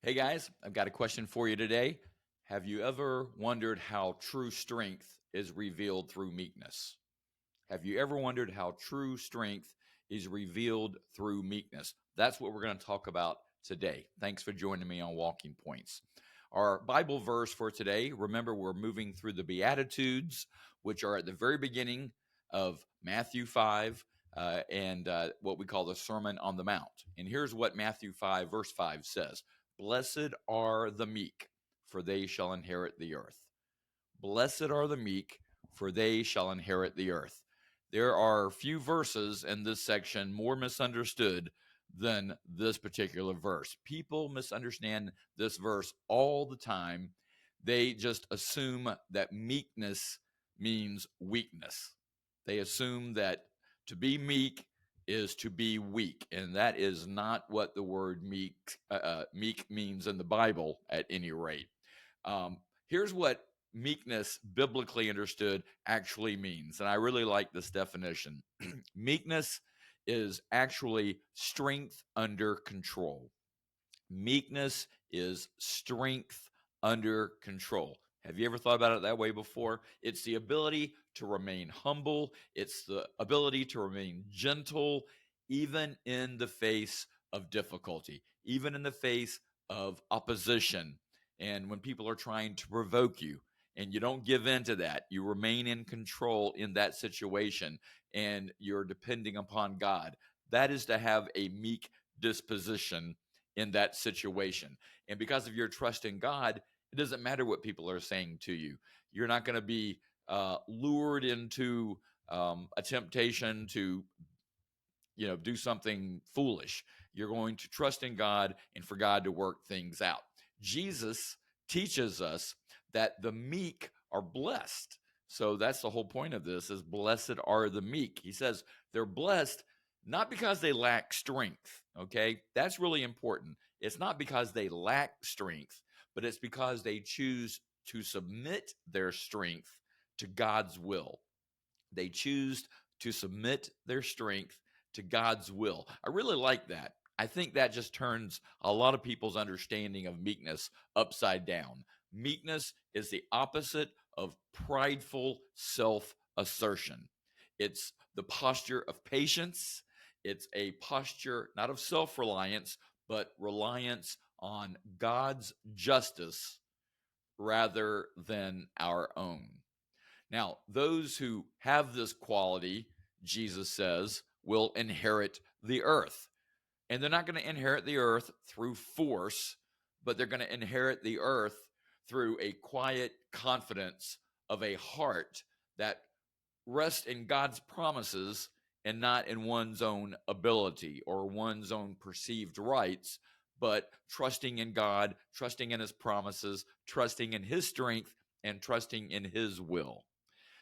Hey guys, I've got a question for you today. Have you ever wondered how true strength is revealed through meekness? Have you ever wondered how true strength is revealed through meekness? That's what we're going to talk about today. Thanks for joining me on Walking Points. Our Bible verse for today, remember, we're moving through the Beatitudes, which are at the very beginning of Matthew 5 and what we call the Sermon on the Mount. And here's what Matthew 5, verse 5 says: Blessed are the meek, for they shall inherit the earth. Blessed are the meek, for they shall inherit the earth. There are few verses in this section more misunderstood than this particular verse. People misunderstand this verse all the time. They just assume that meekness means weakness. They assume that to be meek is to be weak, and that is not what the word meek means in the Bible at any rate. Here's what meekness, biblically understood, actually means. And I really like this definition. Meekness is actually strength under control. Meekness is strength under control. Have you ever thought about it that way before? It's the ability to remain humble. It's the ability to remain gentle, even in the face of difficulty, even in the face of opposition. And when people are trying to provoke you, and you don't give in to that, you remain in control in that situation, and you're depending upon God. That is to have a meek disposition in that situation. And because of your trust in God, it doesn't matter what people are saying to you. You're not going to be lured into a temptation to, do something foolish. You're going to trust in God and for God to work things out. Jesus teaches us that the meek are blessed. So that's the whole point of this: is blessed are the meek. He says they're blessed not because they lack strength. Okay, that's really important. It's not because they lack strength, but it's because they choose to submit their strength to God's will. They choose to submit their strength to God's will. I really like that. I think that just turns a lot of people's understanding of meekness upside down. Meekness is the opposite of prideful self assertion. It's the posture of patience. It's a posture not of self reliance, but reliance on God's justice rather than our own. Now, those who have this quality, Jesus says, will inherit the earth. And they're not going to inherit the earth through force, but they're going to inherit the earth through a quiet confidence of a heart that rests in God's promises and not in one's own ability or one's own perceived rights, but trusting in God, trusting in his promises, trusting in his strength, and trusting in his will.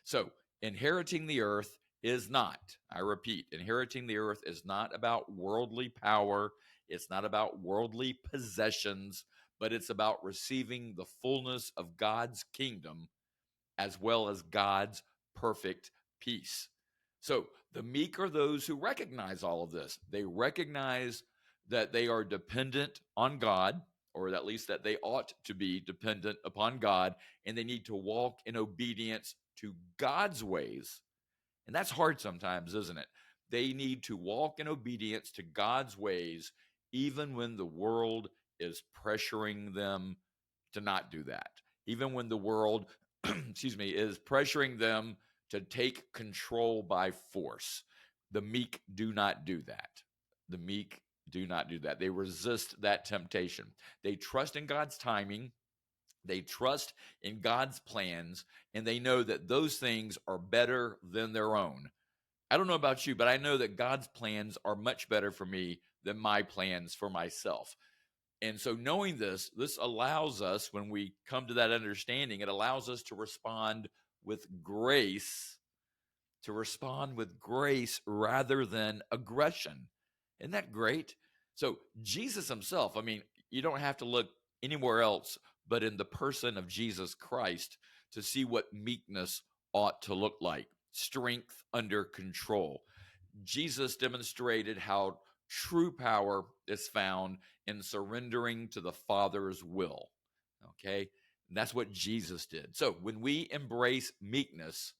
So, inheriting the earth is not, I repeat, inheriting the earth is not about worldly power. It's not about worldly possessions, but it's about receiving the fullness of God's kingdom as well as God's perfect peace. So, the meek are those who recognize all of this. They recognize that they are dependent on God, or at least that they ought to be dependent upon God, and they need to walk in obedience to God's ways. And that's hard sometimes, isn't it? They need to walk in obedience to God's ways, even when the world is pressuring them to not do that. Even when the world, is pressuring them to take control by force. The meek do not do that. The meek do not do that. They resist that temptation. They trust in God's timing. They trust in God's plans, and they know that those things are better than their own. I don't know about you, but I know that God's plans are much better for me than my plans for myself. And so knowing this allows us, when we come to that understanding, it allows us to respond with grace, rather than aggression. Isn't that great? So Jesus himself, you don't have to look anywhere else but in the person of Jesus Christ to see what meekness ought to look like. Strength under control. Jesus demonstrated how true power is found in surrendering to the Father's will. Okay? And that's what Jesus did. So when we embrace meekness,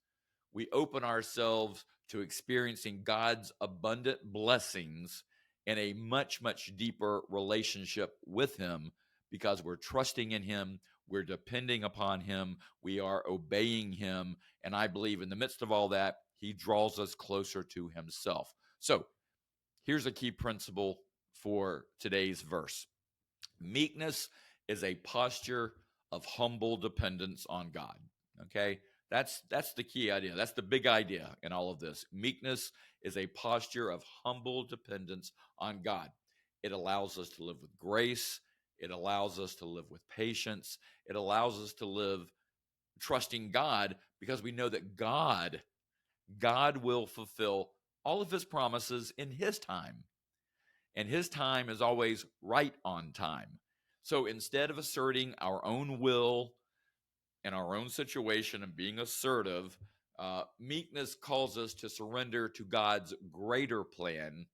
we open ourselves to experiencing God's abundant blessings in a much, much deeper relationship with Him because we're trusting in Him, we're depending upon Him, we are obeying Him. And I believe in the midst of all that, He draws us closer to Himself. So here's a key principle for today's verse. Meekness is a posture of humble dependence on God. Okay? That's the key idea. That's the big idea in all of this. Meekness is a posture of humble dependence on God. It allows us to live with grace. It allows us to live with patience. It allows us to live trusting God because we know that God will fulfill all of His promises in His time. And His time is always right on time. So instead of asserting our own will in our own situation and being assertive, meekness calls us to surrender to God's greater plan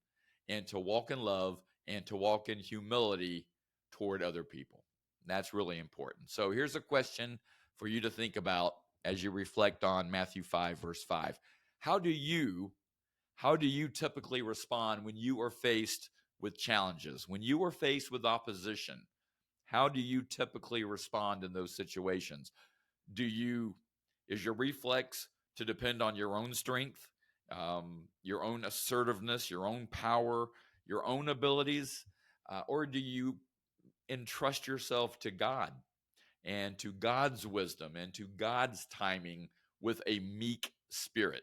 and to walk in love and to walk in humility toward other people. That's really important. So here's a question for you to think about as you reflect on Matthew 5, verse 5. How do you typically respond when you are faced with challenges? When you are faced with opposition, how do you typically respond in those situations? Is your reflex to depend on your own strength, your own assertiveness, your own power, your own abilities, or do you entrust yourself to God and to God's wisdom and to God's timing with a meek spirit?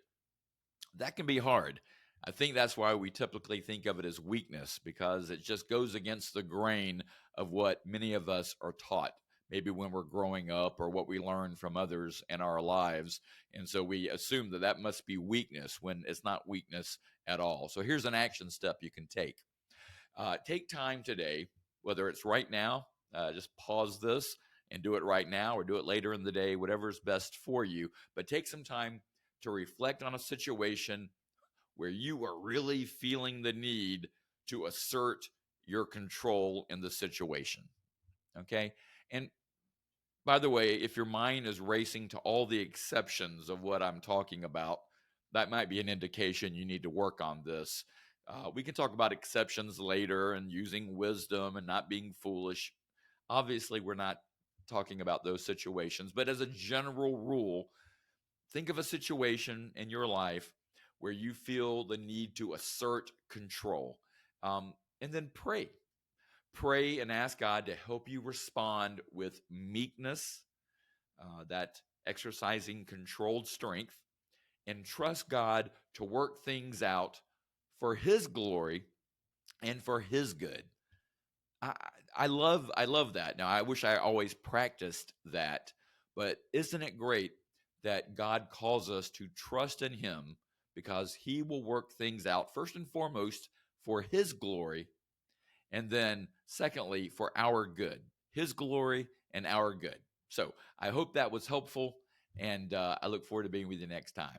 That can be hard. I think that's why we typically think of it as weakness, because it just goes against the grain of what many of us are taught, maybe when we're growing up or what we learn from others in our lives. And so we assume that must be weakness when it's not weakness at all. So here's an action step you can take. Take time today, whether it's right now, just pause this and do it right now or do it later in the day, whatever's best for you. But take some time to reflect on a situation where you are really feeling the need to assert your control in the situation. Okay? And by the way, if your mind is racing to all the exceptions of what I'm talking about, that might be an indication you need to work on this. We can talk about exceptions later and using wisdom and not being foolish. Obviously, we're not talking about those situations, but as a general rule, think of a situation in your life where you feel the need to assert control. And then pray. Pray and ask God to help you respond with meekness, that exercising controlled strength, and trust God to work things out for His glory and for His good. I, I love that. Now, I wish I always practiced that, but isn't it great that God calls us to trust in Him because He will work things out first and foremost for His glory, and then secondly for our good, His glory and our good. So I hope that was helpful, and I look forward to being with you next time.